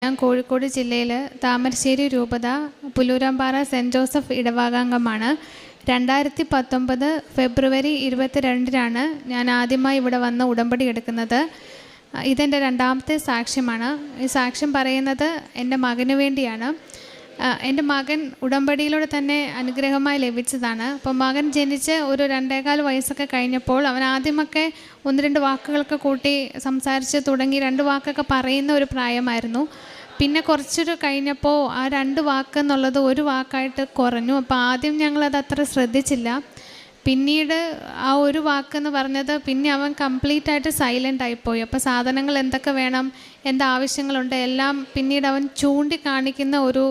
ഞാൻ കോഴിക്കോട് ജില്ലയിൽ താമരശ്ശേരി രൂപത പുല്ലൂരാമ്പാറ സെൻറ്റ് ജോസഫ് ഇടവകാംഗമാണ്. 2019 ഫെബ്രുവരി 22 ഞാൻ ആദ്യമായി ഇവിടെ വന്ന് ഉടമ്പടി എടുക്കുന്നത്. ഇതെൻ്റെ രണ്ടാമത്തെ സാക്ഷ്യമാണ്. ഈ സാക്ഷ്യം പറയുന്നത് എൻ്റെ മകന് വേണ്ടിയാണ്. എൻ്റെ മകൻ ഉടമ്പടിയിലൂടെ തന്നെ അനുഗ്രഹമായി ലഭിച്ചതാണ്. അപ്പോൾ മകൻ ജനിച്ച് ഒരു 2.25 വയസ്സൊക്കെ കഴിഞ്ഞപ്പോൾ അവൻ ആദ്യമൊക്കെ 1-2 വാക്കുകളൊക്കെ കൂട്ടി സംസാരിച്ച് തുടങ്ങി 2 വാക്കൊക്കെ പറയുന്ന ഒരു പ്രായമായിരുന്നു. പിന്നെ കുറച്ചൊരു കഴിഞ്ഞപ്പോൾ ആ 2 വാക്ക് എന്നുള്ളത് 1 വാക്കായിട്ട് കുറഞ്ഞു. അപ്പോൾ ആദ്യം ഞങ്ങളത് അത്ര ശ്രദ്ധിച്ചില്ല. പിന്നീട് ആ 1 വാക്കെന്ന് പറഞ്ഞത് പിന്നെ അവൻ കംപ്ലീറ്റ് ആയിട്ട് സൈലൻ്റ് ആയിപ്പോയി. അപ്പോൾ സാധനങ്ങൾ എന്തൊക്കെ വേണം, എന്താവശ്യങ്ങളുണ്ട് എല്ലാം പിന്നീട് അവൻ ചൂണ്ടിക്കാണിക്കുന്ന ഒരു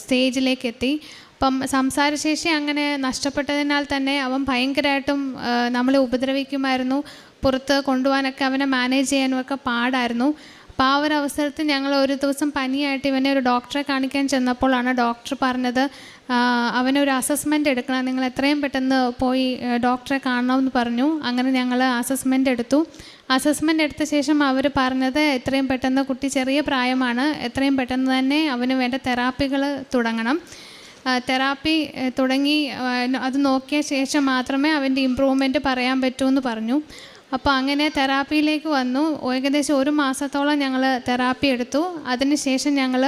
സ്റ്റേജിലേക്ക് എത്തി. അപ്പം സംസാരശേഷി അങ്ങനെ നഷ്ടപ്പെട്ടതിനാൽ തന്നെ അവൻ ഭയങ്കരമായിട്ടും നമ്മളെ ഉപദ്രവിക്കുമായിരുന്നു. പുറത്ത് കൊണ്ടുപോകാനൊക്കെ അവനെ മാനേജ് ചെയ്യാനുമൊക്കെ പാടായിരുന്നു. അപ്പോൾ ആ ഒരു അവസരത്തിൽ ഞങ്ങൾ ഒരു ദിവസം പനിയായിട്ട് ഇവനെ ഒരു ഡോക്ടറെ കാണിക്കാൻ ചെന്നപ്പോഴാണ് ഡോക്ടർ പറഞ്ഞത്, അവനൊരു അസസ്മെൻ്റ് എടുക്കണം, നിങ്ങൾ എത്രയും പെട്ടെന്ന് പോയി ഡോക്ടറെ കാണണമെന്ന് പറഞ്ഞു. അങ്ങനെ ഞങ്ങൾ അസസ്മെൻ്റ് എടുത്തു. അസസ്മെൻ്റ് എടുത്ത ശേഷം അവർ പറഞ്ഞത് എത്രയും പെട്ടെന്ന്, കുട്ടി ചെറിയ പ്രായമാണ്, എത്രയും പെട്ടെന്ന് തന്നെ അവന് വേണ്ട തെറാപ്പികൾ തുടങ്ങണം. തെറാപ്പി തുടങ്ങി അത് നോക്കിയ ശേഷം മാത്രമേ അവൻ്റെ ഇമ്പ്രൂവ്മെൻറ്റ് പറയാൻ പറ്റൂ എന്ന് പറഞ്ഞു. അപ്പോൾ അങ്ങനെ തെറാപ്പിയിലേക്ക് വന്നു. ഏകദേശം 1 മാസത്തോളം ഞങ്ങൾ തെറാപ്പി എടുത്തു. അതിനുശേഷം ഞങ്ങൾ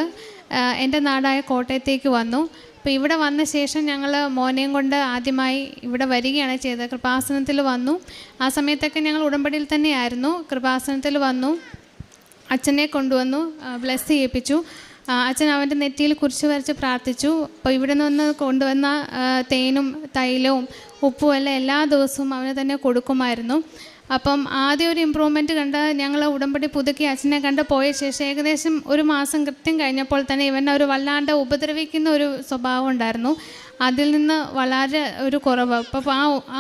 എൻ്റെ നാടായ കോട്ടയത്തേക്ക് വന്നു. അപ്പോൾ ഇവിടെ വന്ന ശേഷം ഞങ്ങൾ മോനെയും കൊണ്ട് ആദ്യമായി ഇവിടെ വരികയാണ് ചെയ്തത്. കൃപാസനത്തിൽ വന്നു. ആ സമയത്തൊക്കെ ഞങ്ങൾ ഉടമ്പടിയിൽ തന്നെയായിരുന്നു. കൃപാസനത്തിൽ വന്നു, അച്ഛനെ കൊണ്ടുവന്നു, ബ്ലെസ് ചെയ്യിപ്പിച്ചു. അച്ഛൻ അവൻ്റെ നെറ്റിയിൽ കുരിശ് വരച്ച് പ്രാർത്ഥിച്ചു. അപ്പോൾ ഇവിടെ നിന്ന് കൊണ്ടുവന്ന തേനും തൈലവും ഉപ്പും എല്ലാം എല്ലാ ദിവസവും അവന് തന്നെ കൊടുക്കുമായിരുന്നു. അപ്പം ആദ്യം ഒരു ഇമ്പ്രൂവ്മെൻറ്റ് കണ്ട് ഞങ്ങൾ ഉടമ്പടി പുതുക്കി അച്ഛനെ കണ്ട് പോയ ശേഷം ഏകദേശം 1 മാസം കൃത്യം കഴിഞ്ഞപ്പോൾ തന്നെ ഇവൻ ഒരു വല്ലാണ്ട് ഉപദ്രവിക്കുന്ന ഒരു സ്വഭാവം ഉണ്ടായിരുന്നു. അതിൽ നിന്ന് വളരെ ഒരു കുറവ്. അപ്പോൾ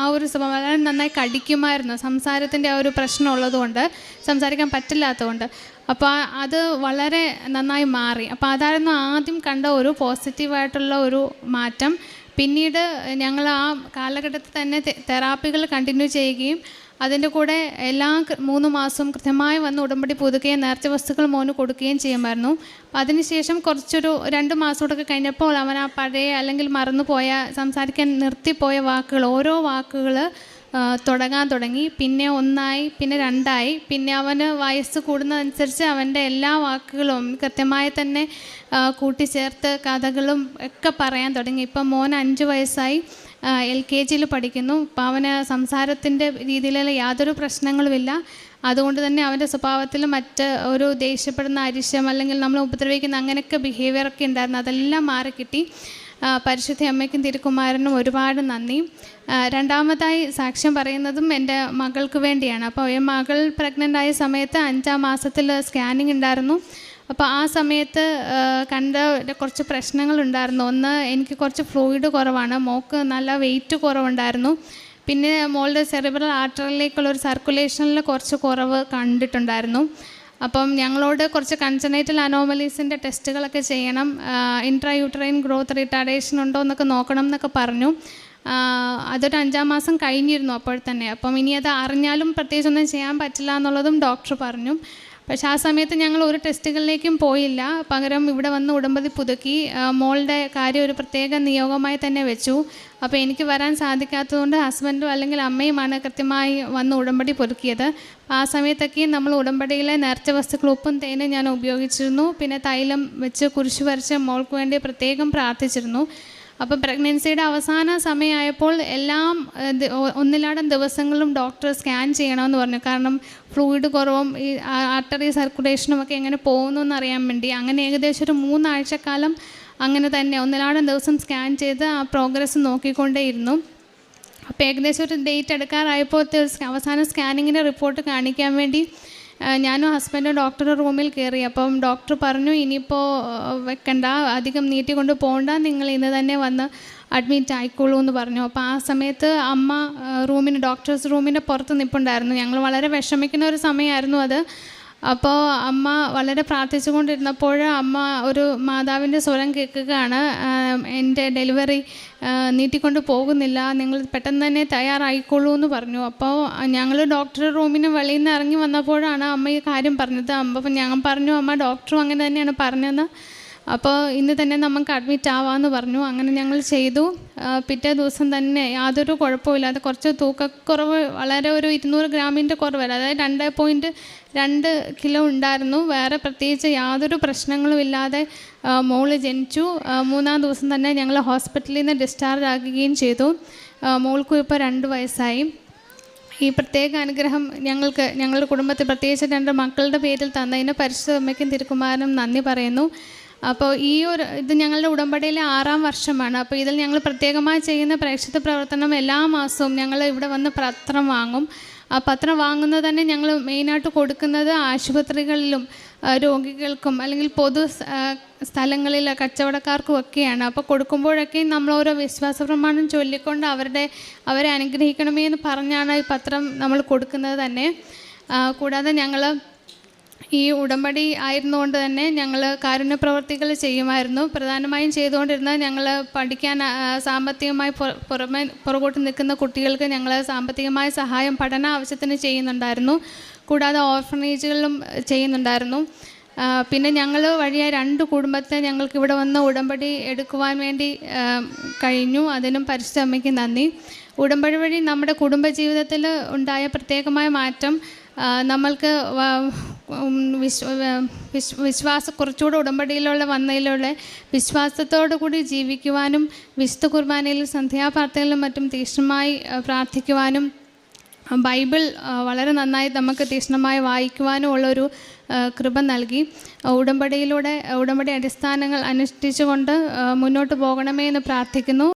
ആ ഒരു സ്വഭാവം വളരെ നന്നായി കടിക്കുമായിരുന്നു. സംസാരത്തിൻ്റെ ആ ഒരു പ്രശ്നം ഉള്ളതുകൊണ്ട്, സംസാരിക്കാൻ പറ്റില്ലാത്തതുകൊണ്ട്. അപ്പോൾ അത് വളരെ നന്നായി മാറി. അപ്പോൾ അതായിരുന്നു ആദ്യം കണ്ട ഒരു പോസിറ്റീവായിട്ടുള്ള ഒരു മാറ്റം. പിന്നീട് ഞങ്ങൾ ആ കാലഘട്ടത്തിൽ തന്നെ തെറാപ്പികൾ കണ്ടിന്യൂ ചെയ്യുകയും അതിൻ്റെ കൂടെ എല്ലാ 3 മാസവും കൃത്യമായി വന്ന് ഉടമ്പടി പുതുക്കുകയും നേർച്ച വസ്തുക്കൾ മോന് കൊടുക്കുകയും ചെയ്യുമായിരുന്നു. അപ്പോൾ അതിനുശേഷം കുറച്ചൊരു 2 മാസത്തോടൊക്കെ കഴിഞ്ഞപ്പോൾ അവൻ ആ പഴയ അല്ലെങ്കിൽ മറന്നുപോയ, സംസാരിക്കാൻ നിർത്തിപ്പോയ വാക്കുകൾ, ഓരോ വാക്കുകൾ തുടങ്ങാൻ തുടങ്ങി. പിന്നെ 1 പിന്നെ 2 പിന്നെ അവന് വയസ്സ് കൂടുന്നതനുസരിച്ച് അവൻ്റെ എല്ലാ വാക്കുകളും കൃത്യമായി തന്നെ കൂട്ടിച്ചേർത്ത് കഥകളും ഒക്കെ പറയാൻ തുടങ്ങി. ഇപ്പം മോന് 5 വയസ്സായി, LKGയിൽ പഠിക്കുന്നു. അപ്പോൾ അവന് സംസാരത്തിൻ്റെ രീതിയിലുള്ള യാതൊരു പ്രശ്നങ്ങളുമില്ല. അതുകൊണ്ട് തന്നെ അവൻ്റെ സ്വഭാവത്തിൽ മറ്റ് ഒരു ദേഷ്യപ്പെടുന്ന അരിശം അല്ലെങ്കിൽ നമ്മൾ ഉപദ്രവിക്കുന്ന അങ്ങനെയൊക്കെ ബിഹേവിയറൊക്കെ ഉണ്ടായിരുന്നു. അതെല്ലാം മാറിക്കിട്ടി. പരിശുദ്ധ അമ്മയ്ക്കും തിരുക്കുമാരനും ഒരുപാട് നന്ദി. രണ്ടാമതായി സാക്ഷ്യം പറയുന്നതും എൻ്റെ മകൾക്ക് വേണ്ടിയാണ്. അപ്പോൾ ഈ മകൾ പ്രഗ്നൻ്റ് ആയ സമയത്ത് 5-ാം മാസത്തിൽ സ്കാനിങ് ഉണ്ടായിരുന്നു. അപ്പോൾ ആ സമയത്ത് കണ്ട കുറച്ച് പ്രശ്നങ്ങളുണ്ടായിരുന്നു. ഒന്ന്, എനിക്ക് കുറച്ച് ഫ്ലൂയിഡ് കുറവാണ്, മോൾക്ക് നല്ല വെയിറ്റ് കുറവുണ്ടായിരുന്നു. പിന്നെ മോളുടെ സെറിബ്രൽ ആർട്ടറിയിലേക്കുള്ളൊരു സർക്കുലേഷനിൽ കുറച്ച് കുറവ് കണ്ടിട്ടുണ്ടായിരുന്നു. അപ്പം ഞങ്ങളോട് കുറച്ച് കൺജനൈറ്റൽ അനോമലീസിൻ്റെ ടെസ്റ്റുകളൊക്കെ ചെയ്യണം, ഇൻട്രായൂട്രൈൻ ഗ്രോത്ത് റിട്ടാർഡേഷൻ ഉണ്ടോ എന്നൊക്കെ നോക്കണം എന്നൊക്കെ പറഞ്ഞു. അതൊരു 5-ാം മാസം കഴിഞ്ഞിരുന്നു അപ്പോൾ തന്നെ. അപ്പം ഇനി അത് അറിഞ്ഞാലും പ്രത്യേകിച്ചൊന്നും ചെയ്യാൻ പറ്റില്ല എന്നുള്ളതും ഡോക്ടർ പറഞ്ഞു. പക്ഷേ ആ സമയത്ത് ഞങ്ങൾ ഒരു ടെസ്റ്റുകളിലേക്കും പോയില്ല. പകരം ഇവിടെ വന്ന് ഉടമ്പടി പുതുക്കി മോളുടെ കാര്യം ഒരു പ്രത്യേക നിയോഗമായി തന്നെ വെച്ചു. അപ്പോൾ എനിക്ക് വരാൻ സാധിക്കാത്തതുകൊണ്ട് ഹസ്ബൻഡും അല്ലെങ്കിൽ അമ്മയുമാണ് കൃത്യമായി വന്ന് ഉടമ്പടി പുതുക്കിയത്. ആ സമയത്തൊക്കെ നമ്മൾ ഉടമ്പടിയിലെ നേർച്ച വസ്തുക്കൾ ഉപ്പും തേനും ഞാൻ ഉപയോഗിച്ചിരുന്നു. പിന്നെ തൈലം വെച്ച് കുരിശ് വരച്ച് മോൾക്ക് വേണ്ടി പ്രത്യേകം പ്രാർത്ഥിച്ചിരുന്നു. അപ്പോൾ പ്രഗ്നൻസിയുടെ അവസാന സമയമായപ്പോൾ എല്ലാം 1-ാടം ദിവസങ്ങളും ഡോക്ടർ സ്കാൻ ചെയ്യണമെന്ന് പറഞ്ഞു. കാരണം ഫ്ലൂയിഡ് കുറവും ഈ ആർട്ടറി സർക്കുലേഷനും ഒക്കെ എങ്ങനെ പോകുന്നു എന്നറിയാൻ വേണ്ടി. അങ്ങനെ ഏകദേശം ഒരു 3 ആഴ്ചക്കാലം അങ്ങനെ തന്നെ 1-ാടം ദിവസം സ്കാൻ ചെയ്ത് ആ പ്രോഗ്രസ് നോക്കിക്കൊണ്ടേയിരുന്നു. അപ്പോൾ ഏകദേശം ഒരു ഡേറ്റ് എടുക്കാറായപ്പോൾ അവസാന സ്കാനിങ്ങിൻ്റെ റിപ്പോർട്ട് കാണിക്കാൻ വേണ്ടി ഞാനും ഹസ്ബൻഡും ഡോക്ടറുടെ റൂമിൽ കയറി. അപ്പം ഡോക്ടർ പറഞ്ഞു, ഇനിയിപ്പോൾ വെക്കണ്ട, അധികം നീട്ടിക്കൊണ്ട് പോകണ്ട, നിങ്ങൾ ഇന്ന് തന്നെ വന്ന് അഡ്മിറ്റ് ആയിക്കോളൂ എന്ന് പറഞ്ഞു. അപ്പോൾ ആ സമയത്ത് അമ്മ ഡോക്ടേഴ്സ് റൂമിൻ്റെ പുറത്ത് നിൽപ്പുണ്ടായിരുന്നു. ഞങ്ങൾ വളരെ വിഷമിക്കുന്ന ഒരു സമയമായിരുന്നു അത്. അപ്പോൾ അമ്മ വളരെ പ്രാർത്ഥിച്ചുകൊണ്ടിരുന്നപ്പോൾ അമ്മ ഒരു മാതാവിൻ്റെ സ്വരം കേൾക്കുകയാണ്. എൻ്റെ ഡെലിവറി നീട്ടിക്കൊണ്ട് പോകുന്നില്ല, നിങ്ങൾ പെട്ടെന്ന് തന്നെ തയ്യാറായിക്കോളൂ എന്ന് പറഞ്ഞു. അപ്പോൾ ഞങ്ങൾ ഡോക്ടറുടെ റൂമിന് വെളിയിൽ നിന്ന് ഇറങ്ങി വന്നപ്പോഴാണ് അമ്മ ഈ കാര്യം പറഞ്ഞത്. അപ്പോൾ ഞാൻ പറഞ്ഞു, അമ്മ ഡോക്ടറും അങ്ങനെ തന്നെയാണ് പറഞ്ഞത്, അപ്പോൾ ഇന്ന് തന്നെ നമുക്ക് അഡ്മിറ്റ് ആവാമെന്ന് പറഞ്ഞു. അങ്ങനെ ഞങ്ങൾ ചെയ്തു. പിറ്റേ ദിവസം തന്നെ യാതൊരു കുഴപ്പമില്ലാതെ, കുറച്ച് തൂക്കക്കുറവ്, വളരെ ഒരു 200 ഗ്രാമിൻ്റെ കുറവല്ല, അതായത് 2.2 കിലോ ഉണ്ടായിരുന്നു. വേറെ പ്രത്യേകിച്ച് യാതൊരു പ്രശ്നങ്ങളും ഇല്ലാതെ മോള് ജനിച്ചു. 3-ാം ദിവസം തന്നെ ഞങ്ങൾ ഹോസ്പിറ്റലിൽ നിന്ന് ഡിസ്ചാർജ് ആക്കുകയും ചെയ്തു. മോൾക്കും ഇപ്പോൾ 2 വയസ്സായി. ഈ പ്രത്യേക അനുഗ്രഹം ഞങ്ങളുടെ കുടുംബത്തിൽ, പ്രത്യേകിച്ച് 2 മക്കളുടെ പേരിൽ തന്നതിന് പരിശുദ്ധ അമ്മയ്ക്കും തിരുക്കുമാരനും നന്ദി പറയുന്നു. അപ്പോൾ ഇത് ഞങ്ങളുടെ ഉടമ്പടിയിലെ 6-ാം വർഷമാണ്. അപ്പോൾ ഇതിൽ ഞങ്ങൾ പ്രത്യേകമായി ചെയ്യുന്ന പ്രേക്ഷിത പ്രവർത്തനം, എല്ലാ മാസവും ഞങ്ങൾ ഇവിടെ വന്ന് പത്രം വാങ്ങും. ആ പത്രം വാങ്ങുന്നത് തന്നെ ഞങ്ങൾ മെയിനായിട്ട് കൊടുക്കുന്നത് ആശുപത്രികളിലും രോഗികൾക്കും അല്ലെങ്കിൽ പൊതു സ്ഥലങ്ങളിൽ കച്ചവടക്കാർക്കും ഒക്കെയാണ്. അപ്പോൾ കൊടുക്കുമ്പോഴൊക്കെ നമ്മൾ ഓരോ വിശ്വാസ പ്രമാണം ചൊല്ലിക്കൊണ്ട് അവരെ അനുഗ്രഹിക്കണമേ എന്ന് പറഞ്ഞാണ് ഈ പത്രം നമ്മൾ കൊടുക്കുന്നത് തന്നെ. കൂടാതെ ഞങ്ങൾ ഈ ഉടമ്പടി ആയിരുന്നുകൊണ്ട് തന്നെ ഞങ്ങൾ കാരുണ്യ പ്രവർത്തികൾ ചെയ്യുമായിരുന്നു. പ്രധാനമായും ചെയ്തുകൊണ്ടിരുന്നത്, ഞങ്ങൾ പഠിക്കാൻ സാമ്പത്തികമായി പുറകോട്ട് നിൽക്കുന്ന കുട്ടികൾക്ക് ഞങ്ങൾ സാമ്പത്തികമായ സഹായം പഠന ആവശ്യത്തിന് ചെയ്യുന്നുണ്ടായിരുന്നു. കൂടാതെ ഓർഫനേജുകളിലും ചെയ്യുന്നുണ്ടായിരുന്നു. പിന്നെ ഞങ്ങൾ വഴിയായ 2 കുടുംബത്തെ ഞങ്ങൾക്ക് ഇവിടെ വന്ന് ഉടമ്പടി എടുക്കുവാൻ വേണ്ടി കഴിഞ്ഞു. അതിനും പരിശുദ്ധ അമ്മയ്ക്ക് നന്ദി. ഉടമ്പടി വഴി നമ്മുടെ കുടുംബജീവിതത്തിൽ ഉണ്ടായ പ്രത്യേകമായ മാറ്റം, നമ്മൾക്ക് കുറച്ചുകൂടെ ഉടമ്പടിയിലുള്ള വന്നതിലുള്ള വിശ്വാസത്തോടു കൂടി ജീവിക്കുവാനും വിശുദ്ധ കുർബാനയിലും സന്ധ്യാപ്രാർത്ഥനയിലും മറ്റും തീക്ഷ്ണമായി പ്രാർത്ഥിക്കുവാനും ബൈബിൾ വളരെ നന്നായി നമുക്ക് തീക്ഷ്ണമായി വായിക്കുവാനും ഉള്ളൊരു കൃപ നൽകി. ഉടമ്പടി അടിസ്ഥാനങ്ങൾ അനുഷ്ഠിച്ചുകൊണ്ട് മുന്നോട്ട് പോകണമേ എന്ന് പ്രാർത്ഥിക്കുന്നു.